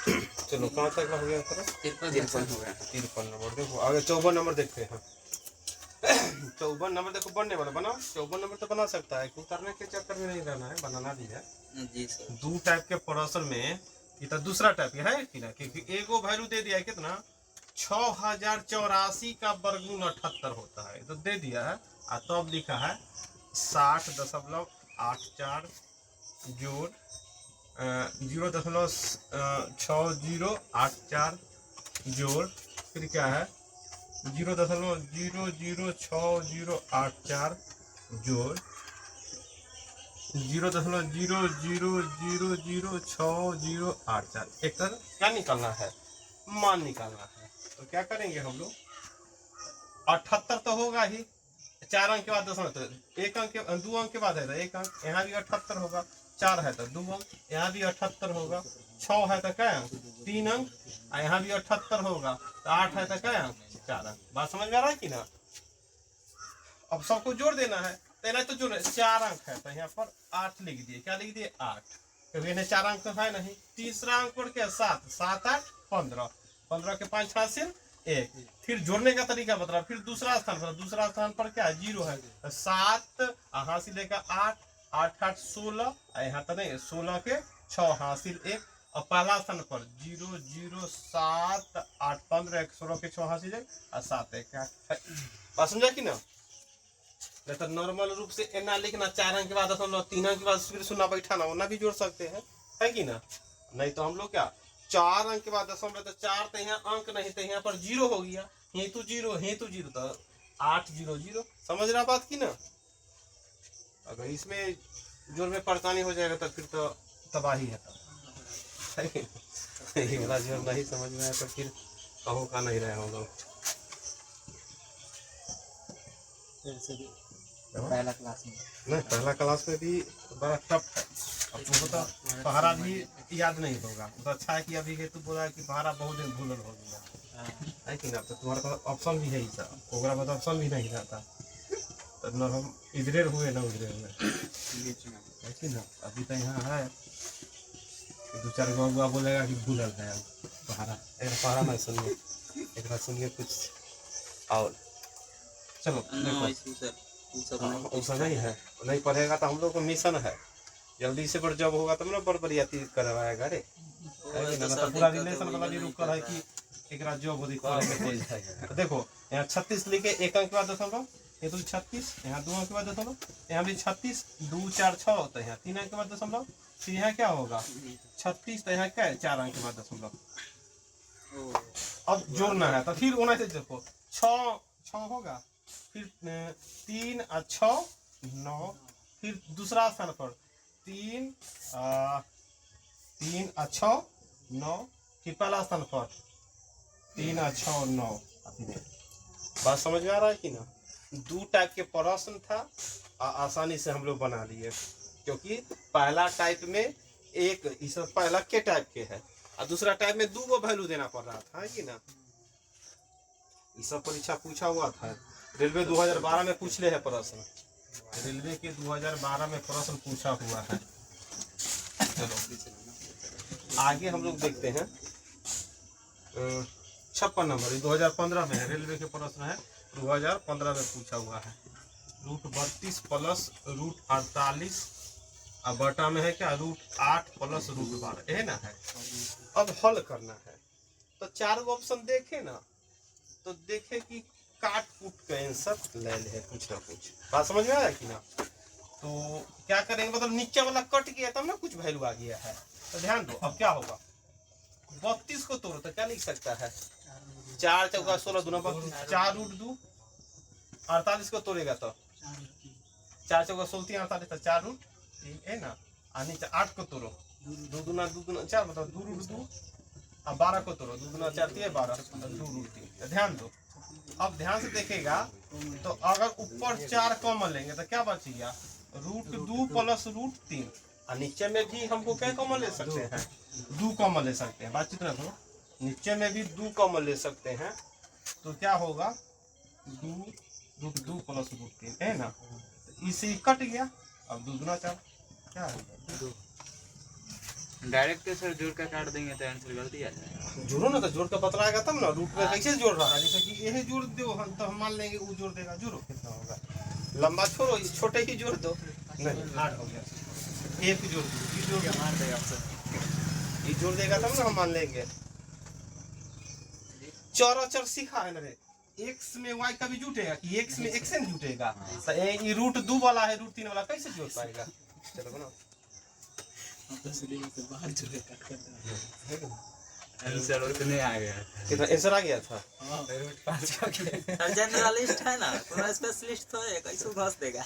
चलो कहाँ तक हो गया? 53 हो गया। 53 नंबर। देखो आगे 54 नंबर देखते हैं। 54 नंबर देखो बनने वाला बनाओ। 54 नंबर तो बना सकता है, उतरने के चक्कर में नहीं रहना है, बनाना भी है जी सर। दो टाइप के प्रश्न में। ये तो दूसरा टाइप है कि ना, क्योंकि एगो वैल्यू दे दिया है कितना 6084 का वर्गमूल 78 होता है, तो दे दिया है। और तब लिखा है 60.84 जोड़ 0.6084 जोड़ फिर क्या है 0.006084 जोड़ 0.00006084। एक तरह क्या निकालना है, मान निकालना है। तो क्या करेंगे हम लोग, 78 तो होगा ही, 4 अंक के बाद 10 तो 1 अंक 2 अंक के बाद है तो 1 अंक, यहाँ भी 78 होगा, 4 है तो 2 अंक, यहाँ भी 78 होगा, 6 है तो क्या अंक 3 अंक, यहाँ भी 78 होगा तो 8 है तो क्या अंक 4 अंक। बात समझ में आ रहा है कि ना? अब सबको जोड़ देना है, तो नहीं तो जोड़ 4 अंक है तो यहाँ पर 8 लिख दिए। क्या लिख दिए 8, क्योंकि इन्हें 4 अंक तो है नहीं। तीसरा अंक पर क्या 7, 7 8 15, 15 के 5 हासिल 1। फिर जोड़ने का तरीका बता, फिर दूसरा स्थान पर क्या 0 है, 7 हासिल 1 8, 8 8 16, यहाँ तो नहीं 16 के 6 हासिल 1। और पहला स्थान पर 0 0 7 8 15, 16 के 6 हासिल 1 और 7 1 8। बात समझा कि ना? नहीं तो नॉर्मल रूप से एना लिखना 4 अंक के बाद 3 अंक के बाद फिर शून्य बैठाना, वरना भी जोड़ सकते हैं, है कि ना? नहीं तो हम लोग क्या 4 अंक के बाद दशमलव, तो 4 तो यहाँ अंक नहीं, तो यहाँ पर 0 हो गया, हेतु 0 तो 8 0 0। समझ रहा बात की ना? अगर इसमें जोड़ में परेशानी हो जाएगा तो फिर तो तबाही है। वाला जोड़ नहीं समझ में आया तो फिर कहो का नहीं रहे हम लोग। पहला क्लास में नहीं, पहला क्लास में भी बड़ा टफ है। अब तुमको तो पहाड़ा भी याद नहीं होगा, तो अच्छा है कि अभी के तू बोला कि पहाड़ा बहुत दिन भूलल हो गया है कि ना? तो तुम्हारे पास ऑप्शन भी है ही सर, ओकरा बाद ऑप्शन भी नहीं रहता, तो न हम इधरे हुए न उधरे हुए, है कि ना? अभी तो यहाँ है 2-4 गो बोलेगा कि भूलल है पहाड़ा। एक पहाड़ा नहीं सुनिए, एक बार सुनिए कुछ और। चलो ऐसा नहीं है, नहीं पढ़ेगा तो हम लोग को मिशन है, जल्दी से पर जब होगा तब ना बड़बड़ियाती करवाएगा रे, तो पूरा रिलेशन वाला भी रुक कर है कि एक जॉब होती है। तो देखो यहाँ 36 लिखे 1 अंक के बाद दशमलव, ये तो 36, यहाँ 2 अंक के बाद दशमलव, यहाँ भी 36, 2 4 6, तो यहाँ 3 अंक के बाद दशमलव, फिर यहाँ क्या होगा 36, तो यहाँ क्या है 4 अंक के बाद दशमलव। अब जोड़ना है तो फिर होना चाहिए, देखो 6 होगा, फिर 3 और 6 9, फिर दूसरा स्थान पर 3 और 6 9, फिर पहला स्थान पर 3 और 6 9। बात समझ में आ रहा है कि ना? 2 टाइप के प्रश्न था, आसानी से हम लोग बना लिए, क्योंकि पहला टाइप में एक इस पहला के टाइप के है और दूसरा टाइप में 2 वैल्यू देना पड़ रहा था, है कि ना? ये सब परीक्षा पूछा हुआ था, रेलवे 2012 में पूछ ले है प्रश्न, रेलवे के 2012 में प्रश्न पूछा हुआ है। चलो आगे हम लोग देखते हैं 56 नंबर, 2015 में है, रेलवे के प्रश्न है 2015 में पूछा हुआ है। √32 प्लस √48 और बटा में है क्या √8 प्लस √12, है ना? है अब हल करना है तो 4 ऑप्शन देखे ना, तो देखे कि काट कूट के आंसर ले ले कुछ ना कुछ। बात समझ में आया कि ना? तो क्या करेंगे, मतलब नीचे वाला कट गया तब ना कुछ वैल्यू आ गया है, तो ध्यान दो। अब क्या होगा 32 को तोड़ो तो क्या लिख सकता है 4 चौका 16 2 4 √2, 48 को तोड़ेगा तो 4 चौका 16 48, तो 4 √3 है ना? और नीचे 8 को तोड़ो 2 दूना 4, मतलब 2 √2 और 12 को तोड़ो 2 दूना 4 3 12, 2 √3। ध्यान दो, अब ध्यान से देखेगा तो अगर ऊपर 4 कॉमन लेंगे तो क्या बचेगा √2 प्लस √3, और नीचे में भी हमको क्या कॉमन ले सकते हैं 2 कॉमन ले सकते हैं। बातचीत रखो, नीचे में भी 2 कॉमन ले सकते हैं, तो क्या होगा 2 √2 प्लस √3, है ना? तो इसे कट गया, अब 2 दूना 4 क्या है डायरेक्ट सर जोड़ का काट देंगे तो आंसर गलती आ जाएगा। जोड़ो ना, तो जोड़ का बतलाएगा तब ना रूट में कैसे जोड़ रहा है। जैसे कि यही जोड़ दो हम तो हम मान लेंगे वो जोड़ देगा। जोड़ो कितना होगा, लंबा छोड़ो, ये छोटे ही जोड़ दो। नहीं 8 हो गया, एक जोड़ दो, ये जोड़ क्या मार देगा सर? ये जोड़ देगा तब ना हम मान लेंगे। चौराचर सीखा है ना रे, एक्स में वाई का भी जुटेगा कि एक्स में एक्स नहीं जुटेगा। तो ये रूट 2 वाला है, रूट 3 वाला कैसे जोड़ पाएगा। चलो बना बाहर जोड़े कट कर आंसर उतने आ गया। कितना आंसर आ गया था। रूट 5 का जनरलिस्ट है ना, पूरा स्पेशलिस्ट तो है, कैसे घस देगा।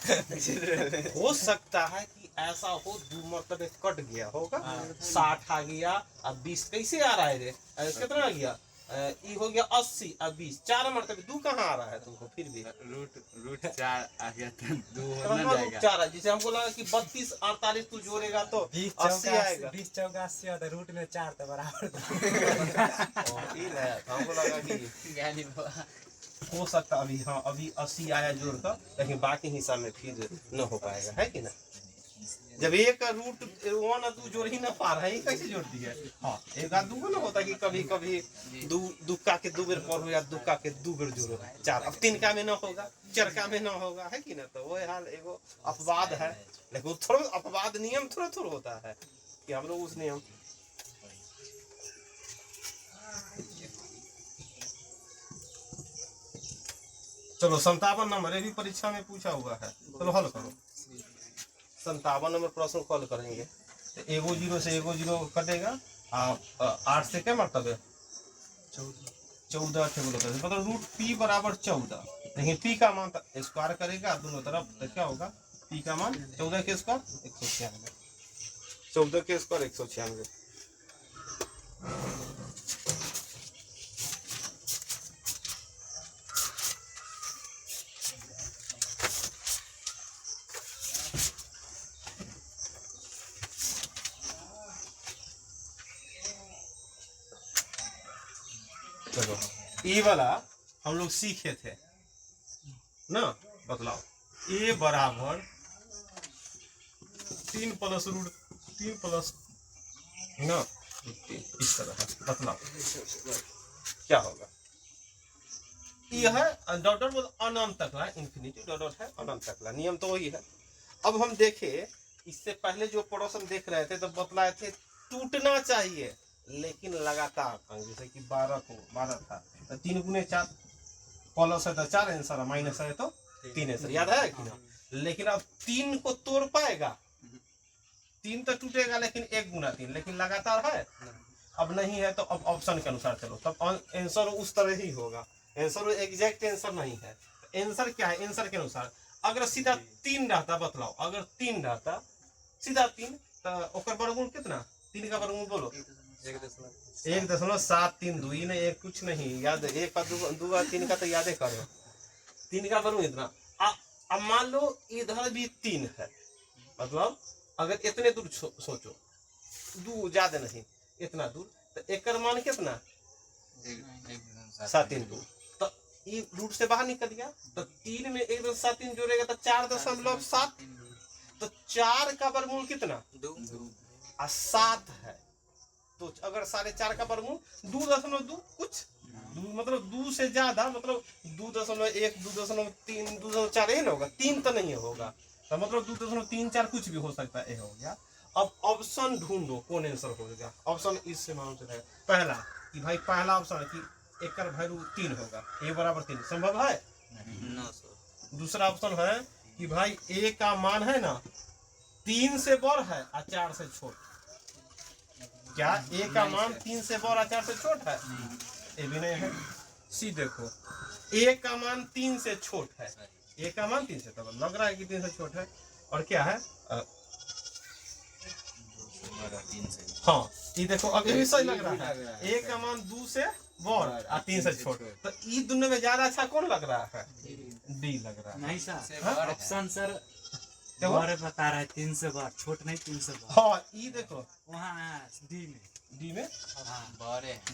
हो सकता है कि ऐसा हो, 2 मतलब एक कट गया होगा, 60 आ गया, अब 20 कैसे आ रहा है रे, कितना आ गया, ये हो गया 80 अब 20, 4 मतलब 2 कहाँ आ रहा है तुमको। फिर भी रूट 4 आ गया तो 2 तो ना जाएगा। 4 है, जिसे हमको लगा कि 32 48 तू जोड़ेगा तो 80 आएगा। 20 चौका 80 होता है, रूट में 4 तो बराबर। ठीक है, हमको लगा कि ज्ञानी बाबा हो सकता अभी, हाँ अभी 80 आया जोड़ कर, लेकिन बाकी हिस्सा में फिर न हो पाएगा, है कि ना। जब एक रूट 1 और 2 जोड़ ही ना पा रहा है, ये कैसे जोड़ दिया। हाँ एक आध दूगो ना होता कि कभी कभी दुक्का के 2 बेर पढ़ो या दुक्का के 2 बेर जोड़ो 4, अब 3 का में न होगा, 4 का में न होगा, है कि ना। तो वो हाल एगो अपवाद है, लेकिन थोड़ा अपवाद नियम थोड़ा होता है कि हम लोग उस नियम। चलो 57 नंबर, ये भी परीक्षा में पूछा हुआ है, चलो हल करो। 57 नंबर प्रश्न को हल करेंगे। तो एगो 0 से एगो 0 कटेगा, 8 से क्या मतलब है 14 टेबल होता है, मतलब रूट पी बराबर 14। लेकिन पी का मान स्क्वायर करेगा दोनों तरफ, तो क्या होगा, पी का मान 14 के स्क्वायर 196, 14 के स्क्वायर 196। चलो ये वाला हम लोग सीखे थे ना, बतलाओ। ए बराबर 3 प्लस रूट 3 प्लस ना रूट 3, इस तरह है, बतलाओ क्या होगा। यह है डॉट बोल अनंत तक है, इन्फिनिटी डॉट है अनंत तक, नियम तो वही है। अब हम देखे, इससे पहले जो प्रश्न देख रहे थे तो बतलाए थे टूटना चाहिए लेकिन लगातार, जैसे कि 12 को 12 था तो 3 गुने 4 प्लस है तो 4 आंसर, माइनस है तो 3 आंसर, याद है कि ना। लेकिन अब 3 को तोड़ पाएगा, 3 तो टूटेगा लेकिन 1 गुना 3, लेकिन लगातार है अब नहीं है। तो अब ऑप्शन के अनुसार चलो, तब आंसर उस तरह ही होगा। आंसर एग्जैक्ट आंसर नहीं है। आंसर क्या है, आंसर के अनुसार अगर सीधा 3 रहता, बतलाओ अगर 3 रहता सीधा 3 तो ओकर वर्गमूल कितना, 3 का वर्गमूल बोलो 1.732 ने, एक कुछ नहीं याद, 1 का 2 का 3 का तो याद करो, 3 का वर्गमूल इतना। अब मान लो इधर भी 3 है, मतलब अगर इतने दूर सोचो, 2 ज्यादा नहीं इतना दूर, तो एक का मान कितना 732, तो ये रूट से बाहर निकल गया। तो 3 में 1.73 जोड़ेगा तो 4.7, तो 4 का वर्गमूल कितना 7 है। तो अगर 4.5 का वर्गमूल 2.2 कुछ 2 मतलब 2 से ज्यादा, मतलब 2.1 2.3 2.4 यही ना होगा, 3 तो नहीं होगा, तो मतलब 2.34 कुछ भी हो सकता है, ये हो गया। अब ऑप्शन ढूंढो कौन आंसर होगा। ऑप्शन इससे मालूम चला है, पहला कि भाई पहला ऑप्शन है कि एक वैल्यू 3 होगा, ए बराबर 3 संभव है। दूसरा ऑप्शन है कि भाई ए का मान है ना 3 से बड़ है और 4 से छोट। क्या ए का मान 3 से बड़ और 4 से छोट है, ये भी नहीं है। सी देखो, ए का मान 3 से छोट है, ए का मान 3 से, तो लग रहा है कि 3 से छोट है। और क्या है, हाँ ये देखो अब ये भी सही लग रहा है, ए का मान 2 से बड़ और 3 से छोट, तो ये दोनों में ज्यादा अच्छा कौन लग रहा है, डी लग रहा है। नहीं सर, ऑप्शन सर बड़े बता रहा है, 3 से बड़, छोट नहीं 3 से बड़। हाँ ये देखो वहाँ डी में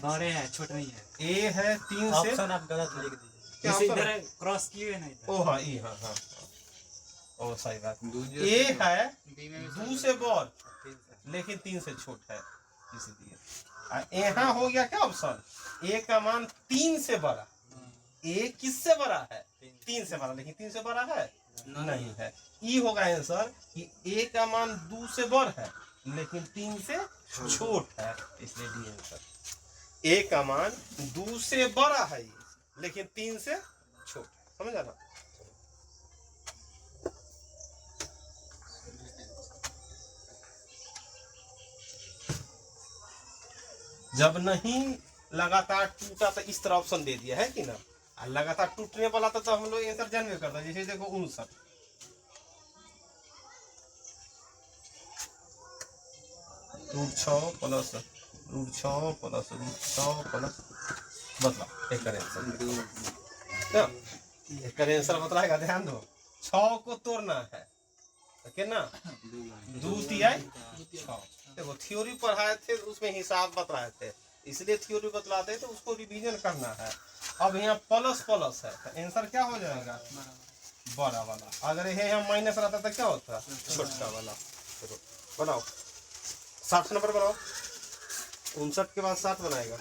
बड़े है, छोट नहीं है। ए है 3 से, ऑप्शन आप गलत लिख दीजिए, क्या इसे ऑप्शन इधर क्रॉस किए नहीं था। ओ हाँ ये हाँ हाँ और सही बात, दो ए है बी में 2 से बड़ लेकिन 3 से छोट है, इसलिए यहाँ हो गया क्या ऑप्शन, ए का मान 3 से बड़ा, ए किससे बड़ा है, 3 से बड़ा, लेकिन 3 से बड़ा है नहीं है। ई होगा आंसर कि ए का मान 2 से बड़ है लेकिन 3 से छोट है, इसलिए डी आंसर। ए का मान 2 से बड़ा है लेकिन 3 से छोट, समझ आना। जब नहीं लगातार टूटा तो इस तरह ऑप्शन दे दिया है कि ना, और लगातार टूटने वाला तो हम लोग आंसर जानवे करते हैं, जैसे देखो 59 √6 प्लस √6 प्लस √6 प्लस, बतला एक आंसर, एक आंसर बतलाएगा, ध्यान दो। 6 को तोड़ना है तो कितना, 2 तिहाई 6। देखो थ्योरी पढ़ाए थे उसमें हिसाब बतलाए थे, इसलिए थ्योरी बतलाते तो उसको रिवीजन करना है। अब यहाँ प्लस प्लस है तो आंसर क्या हो जाएगा, बड़ा वाला। अगर ये यहाँ माइनस रहता तो क्या होता, छोटा वाला। चलो बनाओ, 60 नंबर बनाओ, 59 के बाद 60 बनाएगा,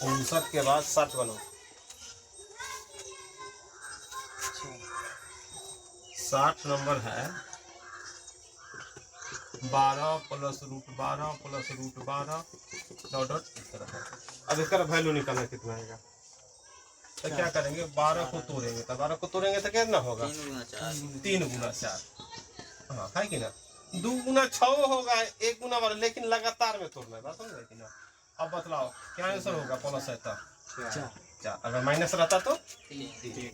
59 के बाद 60 बनाओ। 60 नंबर है 12 प्लस √12 प्लस √12 डॉट इस तरह है। अब इसका वैल्यू निकालना कितना आएगा, तो क्या करेंगे, 12 को तोड़ेंगे तो 12 को तोड़ेंगे तो कितना होगा, 3 गुना 4, हाँ है कि ना। 2 गुना 6 होगा, 1 गुना 12, लेकिन लगातार में तोड़ना है, बात समझ रहे कि ना। अब बतलाओ क्या आंसर होगा, प्लस है तो 4, अगर माइनस रहता तो 3।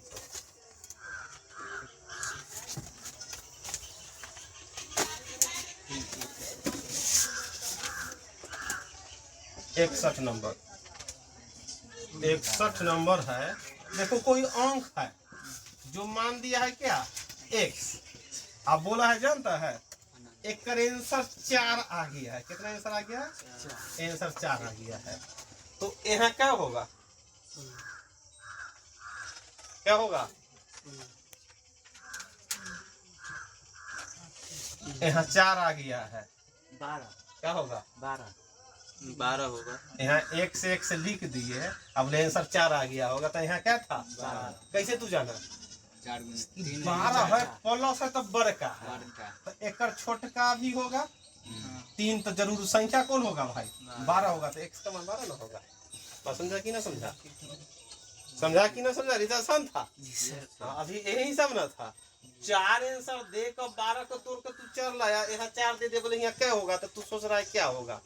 61 नंबर, 61 नंबर है। देखो कोई अंक है जो मान दिया है क्या, x, आप बोला है जानता है, एक का आंसर 4 आ गया है। कितना आंसर आ गया है, आंसर 4 आ गया है। तो यहाँ क्या होगा, क्या होगा, यहाँ 4 आ गया है, 12 क्या होगा, 12 होगा। यहाँ 1 से 1 से लिख दिए, अब आंसर 4 आ गया होगा, तो यहाँ क्या था, 12। कैसे तू जाना, 12 है प्लस है तो बड़का है, तो एक छोटका भी होगा, 3 तो जरूर संख्या कौन होगा भाई, 12 होगा, तो x का मान 12 ना होगा। बात समझा कि ना समझा, समझा कि ना समझा, रिजल्ट आसान था। अभी यही सब ना था, 4 आंसर दे कर 12 को तोड़ कर तू 4 लाया, यहाँ 4 दे दे बोले यहाँ क्या होगा, तो तू सोच रहा है क्या होगा,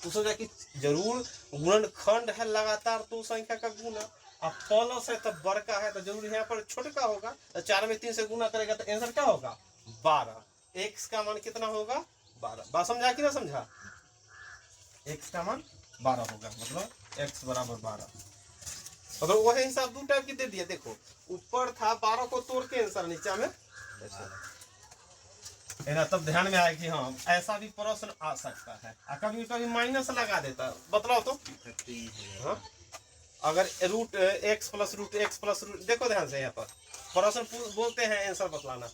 तू सोचा कि जरूर गुणनखंड है लगातार, तो संख्या का गुना, अब प्लस है तो बड़का है तो जरूर यहाँ पर छोटका होगा, तो 4 में 3 से गुना करेगा तो आंसर क्या होगा, 12। x का मान कितना होगा, 12। बात समझा कि ना समझा, x का मान 12 होगा, मतलब x बराबर 12। मतलब वही हिसाब 2 टाइप की दे दिया। देखो ऊपर था 12 को तोड़ के आंसर, नीचे में है ना, तब ध्यान में आए कि हाँ ऐसा भी प्रश्न आ सकता है। कभी कभी माइनस लगा देता, बतलाओ तो, हाँ अगर √x प्लस √x प्लस देखो ध्यान से, यहाँ पर प्रश्न बोलते हैं आंसर बतलाना,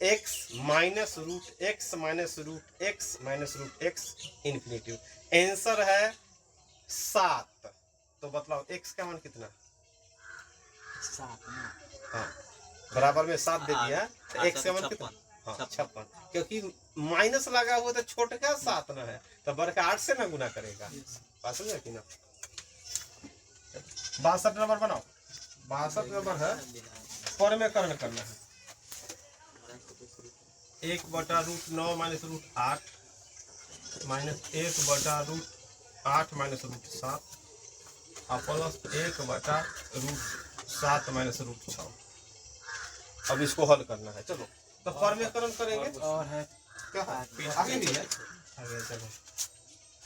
√x minus √x minus √x minus √x infinitive, answer है 7। तो बतलाओ x का मान कितना, 7 हाँ बराबर में 7 दे दिया, तो x का मान कितना, हाँ 56, क्योंकि माइनस लगा हुआ तो छोटका 7 ना है, तो बड़का 8 से ना गुना करेगा। बात समझे कि ना। 62 नंबर बनाओ, 62 नंबर है परमेकरण करना है, 1/√9 माइनस √8 माइनस 1/√8 माइनस √7 और प्लस 1/√7 माइनस √6। अब इसको हल करना है, चलो तो परमेकरण करेंगे। और है क्या है? आगे भी है, आगे चलो,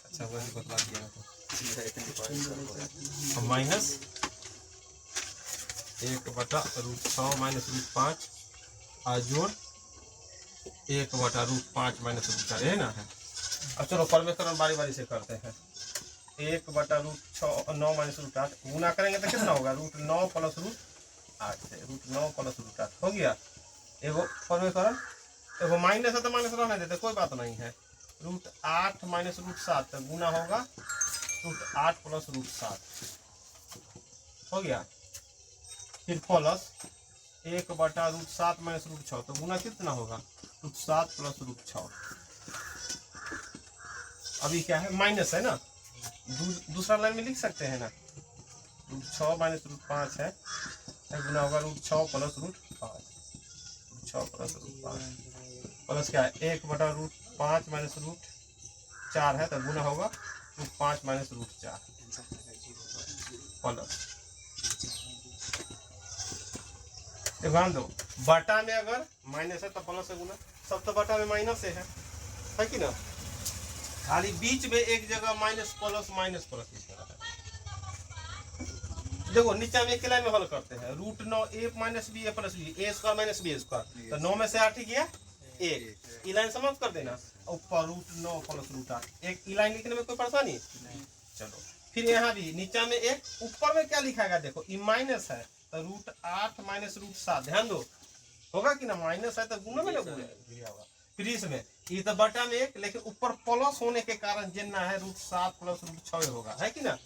अच्छा वही बतला दिया तो माइनस 1/√6 माइनस √5 और जोड़ 1/√5 माइनस √4 है ना है। अब चलो परमेकरण बारी बारी से करते हैं। 1/√9 माइनस √8 गुना करेंगे तो कितना होगा √9 प्लस √8 से √9 प्लस √8 हो गया। एगो समीकरण एगो माइनस है तो माइनस रहने देते कोई बात नहीं है। √8 माइनस √7 तो गुना होगा √8 प्लस √7 हो गया। फिर प्लस 1/√7 माइनस √6 तो गुना कितना होगा √7 प्लस √6। अभी क्या है माइनस है ना, दूसरा लाइन में लिख सकते हैं ना, √6 माइनस √5 है गुना होगा √6 प्लस √5 √6 प्लस √5 प्लस क्या है 1/√5 माइनस √4 है तो गुना होगा √5 माइनस √4 प्लस ध्यान दो बटा में अगर माइनस है तो प्लस है गुना, सब तो बटा में माइनस है कि ना, खाली बीच में एक जगह माइनस प्लस इस तरह है। देखो नीचे में एक लाइन में हल करते हैं √9 a minus B A plus B A square minus B square तो 9 में से 8 गया 1 लाइन समझ कर देना, ऊपर √9 प्लस √8 एक लाइन लिखने में कोई परेशानी। चलो फिर यहाँ भी नीचे में एक ऊपर में क्या लिखाएगा देखो ये माइनस है तो √8 माइनस √7 ध्यान दो होगा कि ना, माइनस है तो गुना में लिया होगा। फिर इसमें ये तो बटा में एक लेकिन ऊपर प्लस होने के कारण जितना है √7 प्लस √6 होगा है कि ना,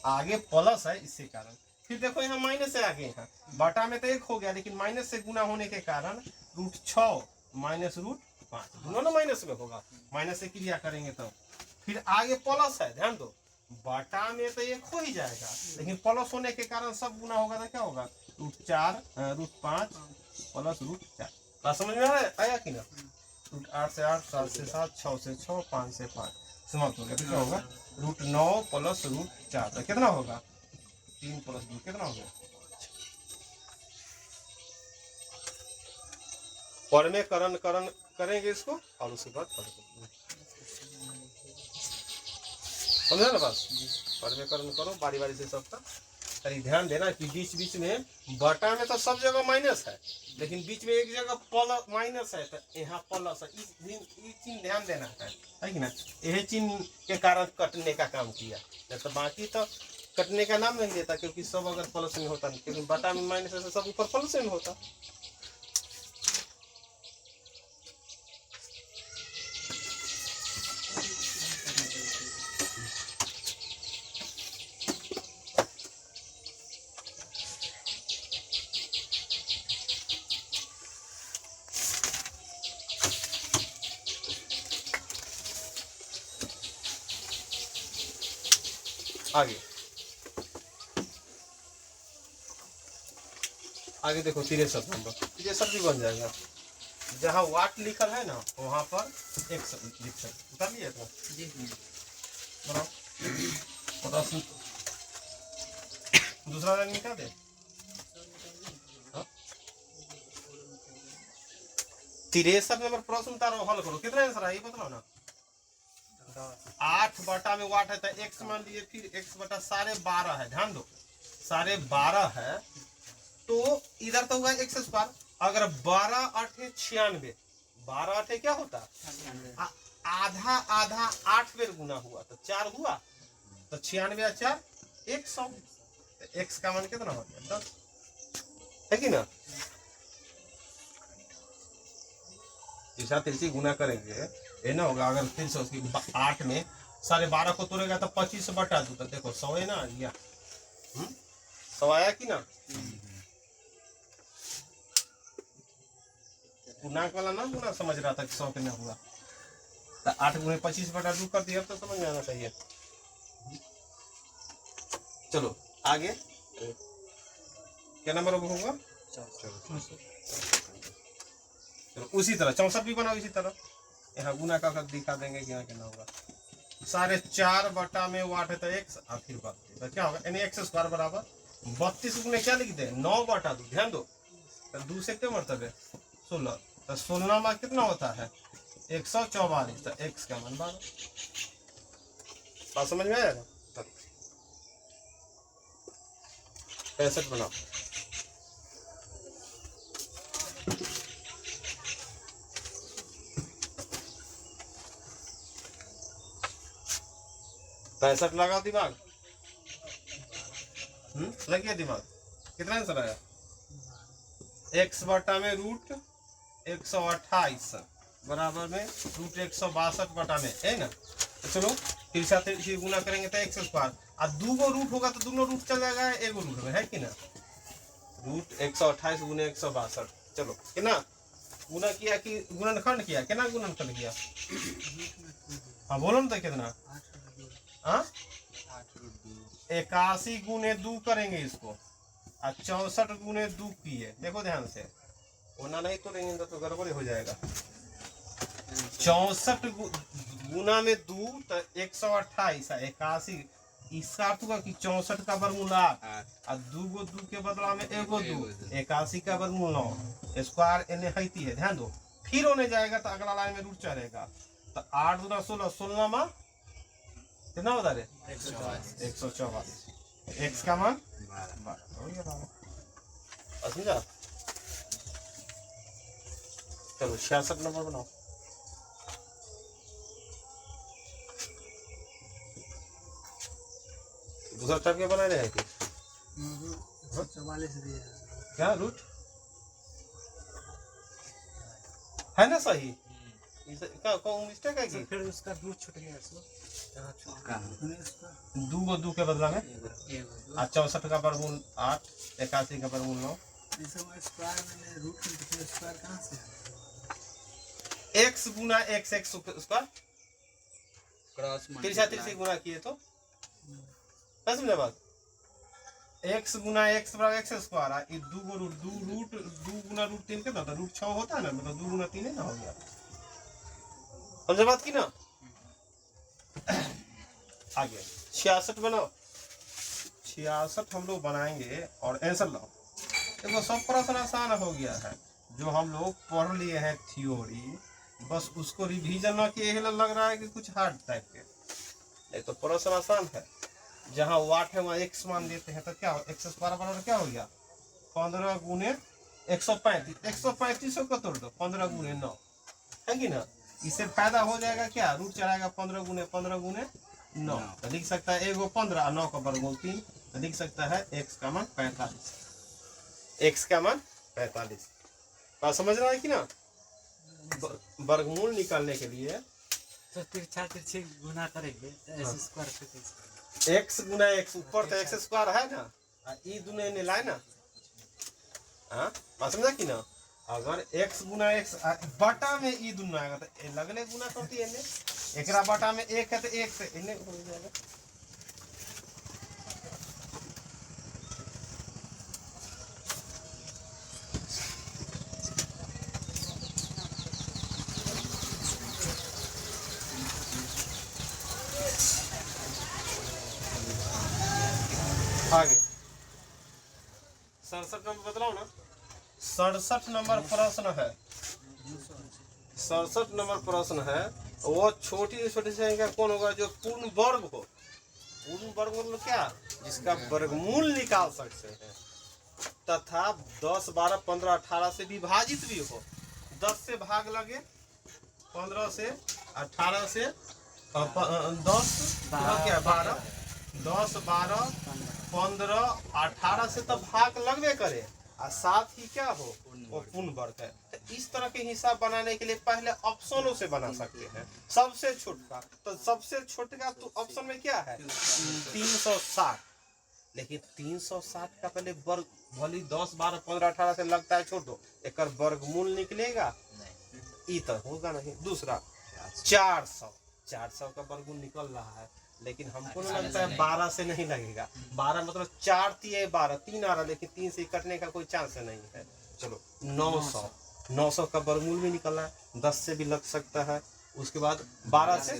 आगे प्लस है इसी कारण। फिर देखो यहाँ माइनस है आगे, यहाँ बटा में तो एक हो गया लेकिन माइनस से गुना होने के कारण √6 माइनस √5 दोनों माइनस में होगा, माइनस से क्रिया करेंगे तो फिर आगे प्लस है ध्यान दो, बटा में तो एक हो ही जाएगा लेकिन प्लस होने के कारण सब गुना होगा तो क्या होगा √5 प्लस √4। बात समझ में आया कि ना, √8 से 8 7 से 7 6 से 6 5 से 5 समाप्त हो गया। फिर क्या होगा √9 प्लस √4 तो कितना होगा 3 प्लस 2 कितना हो गया। परमेकरण करेंगे इसको और उसके बाद समझा ना बात, परमेकरण करो बारी बारी से सबका। अरे ध्यान देना कि बीच बीच में बटा में तो सब जगह माइनस है लेकिन बीच में एक जगह प्लस माइनस है तो यहाँ प्लस है, इस चिन्ह ध्यान देना है कि ना, यही चिन्ह के कारण कटने का काम किया, तो बाकी तो कटने का नाम नहीं देता क्योंकि सब अगर प्लस में होता लेकिन बटा में माइनस है तो सब ऊपर प्लस में होता। आगे देखो 63 नंबर 63 भी बन जाएगा, जहाँ वाट लिखल है ना वहाँ पर एक लिख सकते उतार लिए तो प्रश्न दूसरा लाइन मिटा दे। 63 नंबर प्रश्न उतारो हल करो, कितना आंसर है ये बताओ ना। 8 बटा में वाट है तो x मान लिए, फिर x बटा 12.5 है, ध्यान दो 12.5 है तो इधर तो होगा x स्क्वायर, अगर 12 8 96 12 8 क्या होता आधा आधा 8 बेर गुना हुआ तो 4 हुआ तो 96 4 100 x का मान कितना हो गया 10 है कि ना। ऐसा 3 गुना करेंगे ये ना होगा, अगर 300 8 में 12.5 को तोड़ेगा तो 25 बटा 2 तो देखो 100 है ना आ गया, 100 आया कि ना। गुना वाला ना गुना समझ रहा था कि 100 के ना हुआ तो 8 गुणे 25 बटा 2 कर दिया तो समझ में आना चाहिए। चलो आगे क्या नंबर होगा चलो उसी तरह 64 भी बनाओ इसी तरह, यहाँ गुना का दिखा देंगे कि यहाँ क्या होगा 4.5 बटा में वाट है तो x और फिर 32 तो क्या होगा यानी x स्क्वायर बराबर 32 गुने क्या लिख दे 9 बटा 2 ध्यान दो तो 2 से क्या मतलब है 16 तो 16 में कितना होता है 144 तो x का मान 12। बात समझ में आया ना। 65 बनाओ 65 लगाओ दिमाग। लग गया दिमाग। कितना आंसर आया? x बटा में रूट 128 बराबर में रूट 162 बटा में, है ना। तो चलो फिर साथ गुना करेंगे तो x स्क्वायर, और 2 गो रूट होगा तो दोनों रूट चल जाएगा, एगो रूट में, है कि ना। रूट 128 गुने 162, चलो कितना गुना किया कि गुणनखंड किया, कितना गुणनखंड किया? हाँ बोलो ना, तो कितना? हाँ 81 गुने 2 करेंगे इसको, और 64 गुने 2 किए। देखो ध्यान से, होना नहीं तो रहेंगे तो गड़बड़ हो जाएगा। 64 गुना में 2 तो 128 है, 81 इसका अर्थ हुआ कि 64 का वर्गमूल 8 और 2 गो 2 के बदला में एगो 2, 81 का वर्गमूल 9 स्क्वायर एने हैती है। ध्यान दो, फिर होने जाएगा तो अगला लाइन में रूट चलेगा। तो 8 दूना 16, 16 में कितना बता रहे? 144। x का मान 12 समझा। चलो 66 नंबर बनाओ। दूसरा टाइप के बना रहे हैं कि 44 दिया क्या रूट है ना सही? क्या कौन मिस्टेक है कि फिर उसका रूट छूट गया इसको। 2 गो 2 के बदला में, और 64 का वर्गमूल 8, 81 का वर्गमूल 9। स्क्वायर मैंने रूट में स्क्वायर कहाँ से? x गुना x स्क्वायर क्रॉस तिरछा गुना किए तो समझे बात। x गुना x बराबर x स्क्वायर, ये 2 गो रूट 2 गुना रूट 3 कितना होता है? रूट 6 होता है ना, मतलब 2 गुना 3 है ना, हो गया। समझे बात की ना। आगे 66 बनाओ। 66 हम लोग बनाएंगे और आंसर लाओ। देखो सब प्रश्न आसान हो गया है, जो हम लोग पढ़ लिए हैं थ्योरी, बस उसको रिवीजन ना किए लग रहा है कि कुछ हार्ड टाइप के। नहीं तो प्रश्न आसान है। जहाँ वाट है वहाँ x मान देते हैं तो क्या हो, x स्क्वायर बराबर क्या हो गया? 15 गुने 135, 135 को तोड़ दो 15 गुने 9, है कि ना। इससे फायदा हो जाएगा क्या, रूट चलाएगा 15 गुने 9, तो लिख सकता है एगो 15 और 9 का वर्गमूल 3, तो लिख सकता है x का मान 45। x का मान 45। बात समझ रहा है कि ना। वर्गमूल निकालने के लिए तो तिरछा तिरछी गुना करेंगे तो ऐसे स्क्वायर फिट x गुना x, ऊपर तो x स्क्वायर है ना, ई दुने ने लाए ना। हाँ बात समझा कि ना। अगर x गुना x बटा में ई दुना आएगा तो लगले गुना करती है ने, एकरा बटा में 1 है तो 1 से इन्हें हो जाएगा। आगे 67 नंबर बदलाओ ना। 67 नंबर प्रश्न है। 67 नंबर प्रश्न है, वो छोटी छोटी संख्या कौन होगा जो पूर्ण वर्ग हो। पूर्ण वर्ग मतलब क्या, जिसका वर्गमूल निकाल सकते हैं तथा 10, 12, 15, 18 से विभाजित भी हो। 10 से भाग लगे, 15 से, 18 से 10 क्या 12, 10, 12, 15, 18 से तो भाग लगवे करे, और साथ ही क्या हो वो पूर्ण वर्ग है। तो इस तरह के हिसाब बनाने के लिए पहले ऑप्शनों से बना सकते हैं। सबसे छोटा, तो सबसे छोटा तो ऑप्शन में क्या है 360, लेकिन 360 का पहले वर्ग भली 10, 12, 15, 18 से लगता है छोटो, एक वर्गमूल निकलेगा ई तो होगा नहीं। दूसरा 400 का वर्गमूल निकल रहा है, लेकिन हमको नहीं लगता है 12 से नहीं लगेगा। 12 मतलब 4 3 12 3 आ रहा, लेकिन 3 से कटने का कोई चांस नहीं है। चलो 900 का वर्गमूल भी निकल रहा है, 10 से भी लग सकता है। उसके बाद 12 से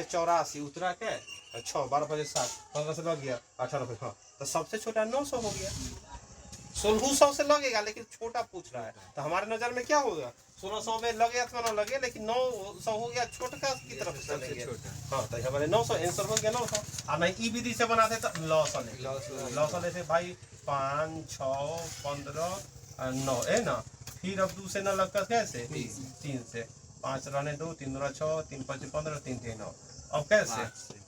84 उतरा के 6, 12 बजे 7, 15 से लग गया 18 पे, हाँ तो सबसे छोटा 900 हो गया। 1600 से लगेगा लेकिन छोटा पूछ रहा है, तो हमारे नजर में क्या होगा 1600 में लगे अथवा ना लगे, लेकिन 900 हो गया छोटा की तरफ से चलेंगे। हाँ तो हमारे 900 आंसर हो गया 900। और नहीं ई विधि से बनाते तो लॉस से भाई 5, 6, 15, 9 है ना। फिर अब 2 से न लगता कैसे 3 से, 5 रहने 2, 3 दूना 6, 3 5 15, 3 3 9, अब कैसे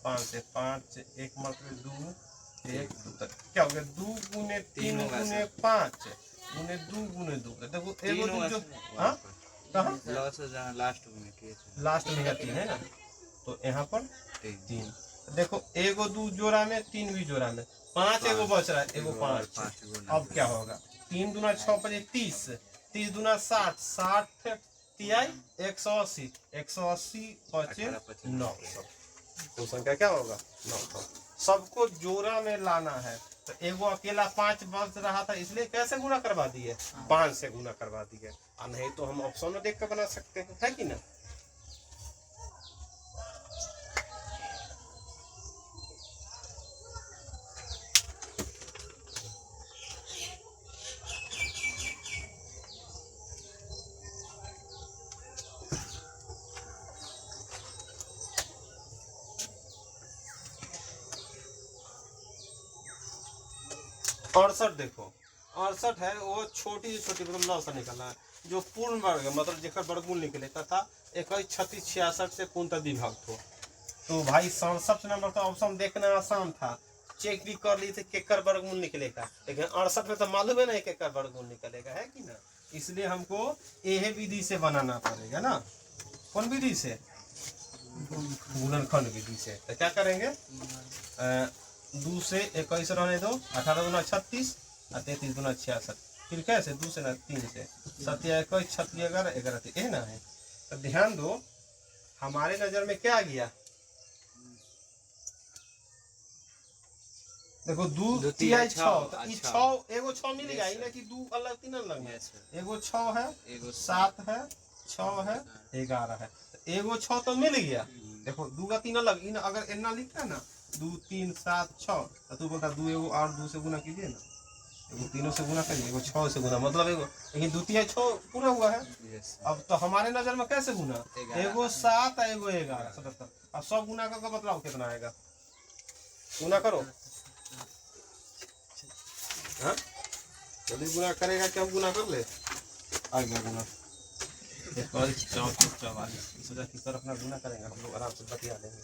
5 से 5 एक मतलब 2 1 2 तक क्या हो गया 2 गुने 3 गुने 5 गुने 2 गुने 2 देखो एगो दू जो हाँ कहाँ लॉस हो जाना लास्ट में किए थे लास्ट में है 3 है ना तो यहाँ पर 3 देखो एगो 2 जोड़ा में 3 भी जोड़ा में 5 एगो बच रहा है एगो 5 अब क्या होगा 3 दूना 6 5 30 30 दूना 60 60 तिहाई 180 180 बचे 900 तो संख्या क्या होगा 900 सबको जोड़ा में लाना है तो एगो अकेला 5 बच रहा था इसलिए कैसे गुना करवा दिए 5 से गुना करवा दिए और नहीं तो हम ऑप्शन में देख कर बना सकते हैं है कि ना अड़सठ देखो 68 है वो छोटी से छोटी मतलब 9 से निकलना है जो पूर्ण वर्ग है मतलब जेकर वर्गमूल निकले तथा 21 36 66 से पूर्णतः विभक्त हो तो भाई 67 नंबर तो ऑप्शन देखना आसान था चेक भी कर ली थे केकर वर्गमूल निकलेगा लेकिन 68 में तो मालूम है नहीं केकर वर्गमूल निकलेगा है कि ना इसलिए हमको यह विधि से बनाना पड़ेगा ना कौन विधि से गुणनखंड विधि से तो क्या करेंगे 2 से 21 रहने दो 18 दूना 36 और 33 दूना 66 फिर कैसे 2 से ना 3 से 7 21 36 11 11 ये ना है तो ध्यान दो हमारे नजर में क्या आ गया देखो 2 तिहाई 6 तो ई 6 एगो 6 मिल गया ना कि 2 अलग 3 अलग में एगो 6 है एगो 7 है 6 है 11 है तो एगो 6 तो मिल गया देखो 2 का 3 अलग इन अगर इतना लिखता है ना 2 3 7 6 तो तू बोलता 2 एगो और 2 से गुना कीजिए ना एगो 3 से गुना करिए एगो 6 से गुना मतलब एगो लेकिन 2 तिहाई 6 पूरा हुआ है अब तो हमारे नजर में कैसे गुना एगो 7 एगो 11 77 अब सब गुना का मतलब कितना आएगा गुना करो हाँ जल्दी गुना करेगा कि हम गुना कर ले आ गया गुना 21 34 44 सोचा किस तरह अपना गुना करेंगे हम लोग आराम से बतिया लेंगे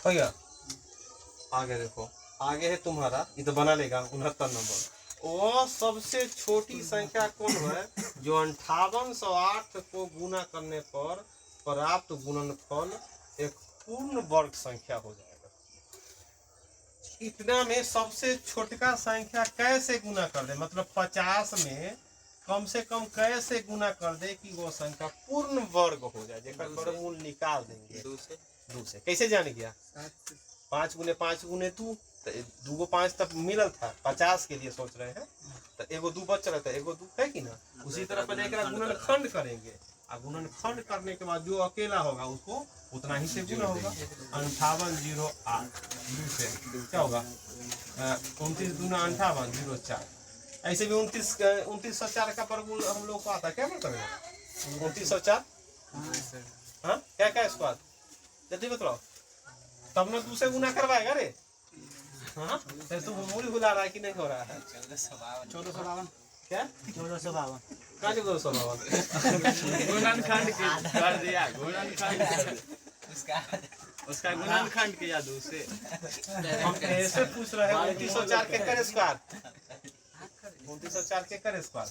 भैया आगे देखो आगे है तुम्हारा ये तो बना लेगा 69 नंबर वो सबसे छोटी संख्या कौन है जो 5808 को गुना करने पर प्राप्त गुणनफल एक पूर्ण वर्ग संख्या हो जाएगा इतना में सबसे छोटका संख्या कैसे गुना कर दे मतलब 50 में कम से कम कैसे गुना कर दे कि वो संख्या पूर्ण वर्ग हो जाए जेकर वर्गमूल निकाल देंगे 2 से कैसे जान गया 5 गुने 5 गुने 2 तो 2 को 5 तब मिलल था 50 के लिए सोच रहे हैं तो एगो 2 बच रहा था एगो 2 है कि ना उसी तरह पहले एक गुणनखंड करेंगे और गुणनखंड करने के बाद जो अकेला होगा उसको उतना ही से गुना होगा 5808 से क्या होगा 29 दूना 58 04 ऐसे भी 2904 का वर्गमूल हम लोग को आता है क्या मतलब है 2904 हाँ क्या क्या इसको आता जल्दी बताओ तब ना दूसरे गुना करवाएगा रे हाँ तो मूल भुला रहा है कि नहीं हो रहा है 1452 क्या 1452 कहाँ 1452 गुणनखंड कर दिया गुणनखंड उसका गुणनखंड किया 2 से हम ऐसे पूछ रहे हैं 2904 के कर स्क्वायर 2904 के कर स्क्वायर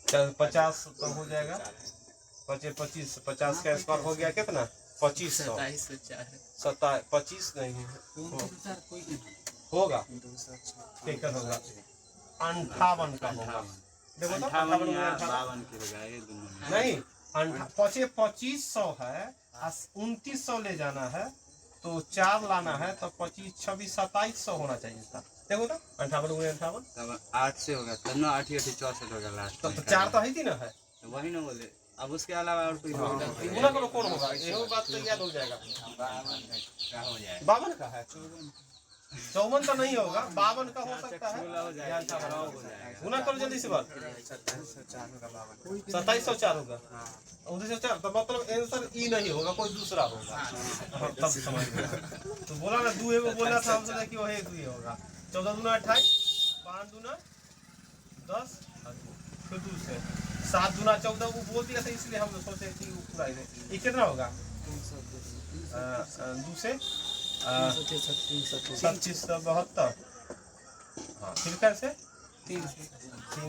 चल 50 तो हो जाएगा 25 50 का स्क्वायर हो गया कितना 2500 25 नहीं होगा क्या होगा 58 का होगा देखो तो 58 नहीं 2500 है 2900 ले जाना है तो 4 लाना है तो 25 26 2700 होना चाहिए था देखो तो 58 तब 8 से होगा तब ना 8 64 होगा लास्ट तो 4 तो है ही ना है वही ना बोले अब उसके अलावा और कोई गुना करो कौन होगा, ये बात तो याद हो जाएगा। क्या हो जाए 52 का है, 54 तो नहीं होगा, 52 का हो सकता है। हो जाएगा गुना करो जल्दी से बात। 2704 होगा, 1904 तो मतलब आंसर ई नहीं होगा, कोई दूसरा होगा। हाँ, तब समझ गया। तो बोला ना 2 को बोला था, हम सोचा कि वही 2 होगा। 14 दूना 28, 5 दूना 10, फिर 2 से 7 दूना 14 वो बोल दिया था, इसलिए हम सोचे कि वो पूरा ये कितना होगा 2 से 3772। हाँ फिर कैसे 3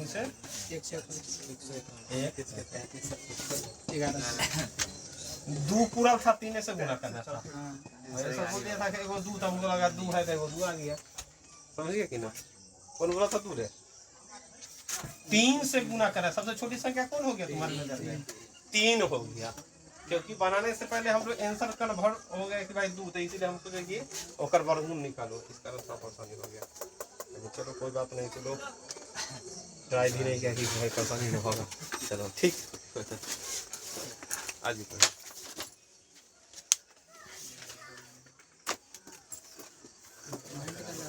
से 2 पूरा था, 3 से गुना करना था। ऐसा बोल दिया था कि एगो 2 था, मुझे लगा 2 है तो एगो 2 आ गया। समझ गया कि ना, कौन बोला था 2 रे? 3 से गुना करा। सबसे छोटी संख्या कौन हो गया तुम्हारे नजर में? 3 हो गया, क्योंकि बनाने से पहले हम लोग आंसर कन्वर्ट हो गया कि भाई 2, तो इसीलिए हम सोचे कि ओकर वर्गमूल निकालो। इस कारण थोड़ा परेशानी हो गया, लेकिन चलो कोई बात नहीं, चलो ट्राई भी नहीं किया कि भाई परेशानी नहीं होगा। चलो ठीक आज